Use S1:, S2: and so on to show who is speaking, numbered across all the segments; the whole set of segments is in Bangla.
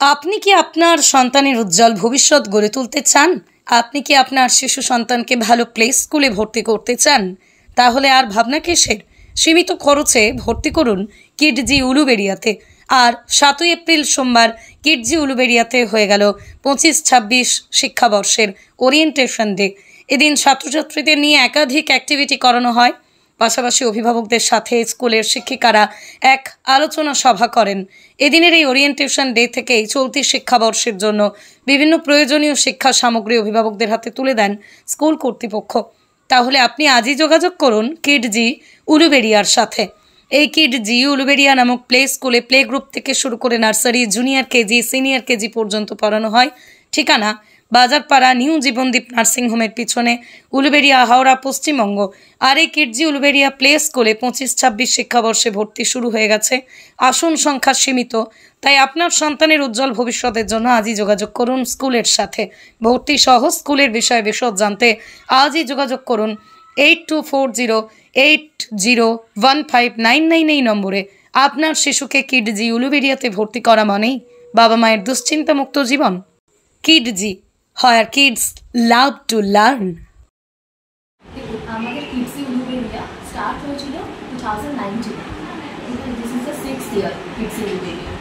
S1: আপনি কি আপনার সন্তানের উজ্জ্বল ভবিষ্যৎ গড়ে তুলতে চান? আপনি কি আপনার শিশু সন্তানকে ভালো প্লে স্কুলে ভর্তি করতে চান? তাহলে আর ভাবনা কিসের? সীমিত খরচে ভর্তি করুন কিডজি উলুবেড়িয়াতে। আর 7ই এপ্রিল সোমবার কিডজি উলুবেড়িয়াতে হয়ে গেল 25-26 শিক্ষাবর্ষের ওরিয়েন্টেশন ডে। এদিন ছাত্রছাত্রীদের নিয়ে একাধিক অ্যাক্টিভিটি করানো হয়। পাশাপাশি অভিভাবকদের সাথে স্কুলের শিক্ষিকারা এক আলোচনা সভা করেন। এদিনের এই ওরিয়েন্টেশন ডে থেকেই চলতি শিক্ষাবর্ষের জন্য বিভিন্ন প্রয়োজনীয় শিক্ষা সামগ্রী অভিভাবকদের হাতে তুলে দেন স্কুল কর্তৃপক্ষ। তাহলে আপনি আজই যোগাযোগ করুন কিডজি উলুবেড়িয়ার সাথে। এই কিডজি উলুবেড়িয়া নামক প্লে স্কুলে প্লে গ্রুপ থেকে শুরু করে nursery, junior KG, senior KG পর্যন্ত পড়ানো হয়। ঠিকানা বাজারপাড়া, নিউ জীবনদীপ নার্সিংহোমের পিছনে, উলুবেড়িয়া, হাওড়া, পশ্চিমবঙ্গ। আর এই কিডজি উলুবেড়িয়া প্লে স্কুলে 25-26 শিক্ষাবর্ষে ভর্তি শুরু হয়ে গেছে। আসন সংখ্যা সীমিত, তাই আপনার সন্তানের উজ্জ্বল ভবিষ্যতের জন্য আজই যোগাযোগ করুন স্কুলের সাথে। ভর্তি সহ স্কুলের বিষয়ে বিশদ জানতে আজই যোগাযোগ করুন 8240801599 এই নম্বরে। আপনার শিশুকে কিডজি উলুবেড়িয়াতে ভর্তি করা মানেই বাবা মায়ের দুশ্চিন্তামুক্ত জীবন। Kidzee, where kids love to learn.
S2: আমাদের কিডজি উলুবেড়িয়া স্টার্ট হয়েছিল 2019। This is the 6th year Kidzee Uluberia.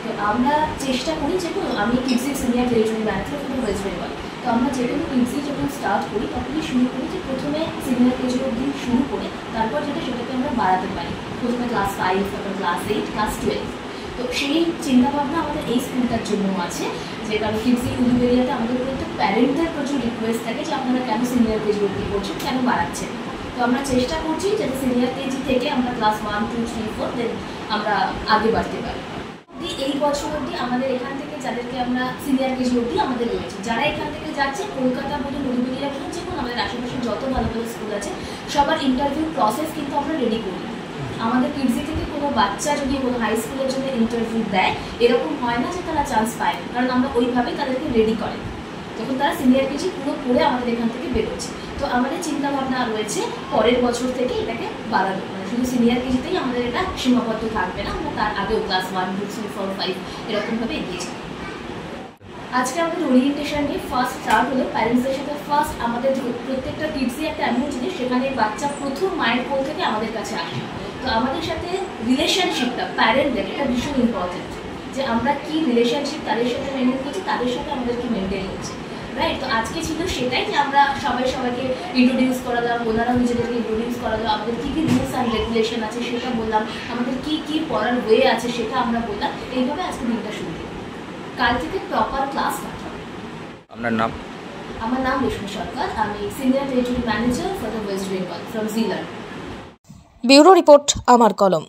S2: তো আমরা চেষ্টা করি যে আমি Kidzee senior territory manager for West Bengal. তো আমরা যেগুলো কিডজি যখন স্টার্ট করি তখনই শুরু করি যে প্রথমে সিনিয়র কেজি অবধি শুরু করে তারপর সেটাকে আমরা বাড়াতে পারি। প্রথমে ক্লাস 5, তারপর ক্লাস 8, ক্লাস 12। তো সেই চিন্তাভাবনা আমাদের এই স্কুলটার জন্য আছে, যে কারণ কিডজি উলুবেড়িয়াতে আমাদের প্রত্যেক প্যারেন্টদের প্রচুর রিকোয়েস্ট থাকে যে আপনারা কেন সিনিয়র কেজি ভর্তি করছেন, কেন বাড়াচ্ছেন। তো আমরা চেষ্টা করছি যাতে সিনিয়র কেজি থেকে আমরা ক্লাস 1, 2, 3, 4 দেন আমরা আগে বাড়তে পারি। এই বছর অবধি আমাদের এখান থেকে যাদেরকে আমরা সিনিয়র কেজি অবধি আমাদের রয়েছে, যারা এখান থেকে যাচ্ছে কলকাতা বলুন, উলুবেড়িয়া বলুন, যে কোনো আমাদের আশেপাশে যত ভালো ভালো স্কুল আছে সবার ইন্টারভিউ প্রসেস কিন্তু আমরা রেডি করি। আমাদের কিডজি থেকে কোনো বাচ্চা যদি কোনো হাই স্কুলের জন্য ইন্টারভিউ দেয়, এরকম হয় না যে তারা চান্স পায় না, কারণ আমরা ওইভাবেই তাদেরকে রেডি করে যখন তারা সিনিয়র কেজি পুরো পড়ে আমাদের এখান থেকে বেরোচ্ছে। তো আমাদের চিন্তাভাবনা রয়েছে পরের বছর থেকে এটাকে বাড়ানো, মানে শুধু সিনিয়র কেজিতেই আমাদের এটা সীমাবদ্ধ থাকবে না, আমরা তার আগেও ক্লাস 1, 2, 3, 4, 5 এরকমভাবে এগিয়ে যাই। আজকে আমাদের ওরিয়েন্টেশন ডে ফার্স্ট স্টার্ট হলো প্যারেন্টসদের সাথে। ফার্স্ট আমাদের প্রত্যেকটা কিডজি একটা এমন জিনিস সেখানে বাচ্চা প্রথম মায়ের কোল থেকে আমাদের কাছে আসে। তো আমাদের সাথে রিলেশনশিপটা প্যারেন্টদের এটা ভীষণ ইম্পর্টেন্ট, যে আমরা কি রিলেশনশিপ তাদের সাথে মেনটেন করছি, তাদের সাথে আমাদের কি মেনটেন হচ্ছে, রাইট। তো আজকে ছিল সেটাই, যে আমরা সবাইকে ইন্ট্রোডিউস করালাম, ওনারা নিজেদেরকে ইন্ট্রোডিউস করালাম, আমাদের কী কী রুলস অ্যান্ড রেগুলেশন আছে সেটা বললাম, আমাদের কী কী পড়ার ওয়ে আছে সেটা আমরা বললাম। এইভাবে আজকে দিনটা শুরু করি। কাল থেকে প্রপার ক্লাস পাঠাবো।
S3: আপনার নাম?
S2: আমার নাম রেশমি সরকার, আমি senior territory manager for the West Bengal from জিলার।
S1: ব্যুরো রিপোর্ট, আমার কলম।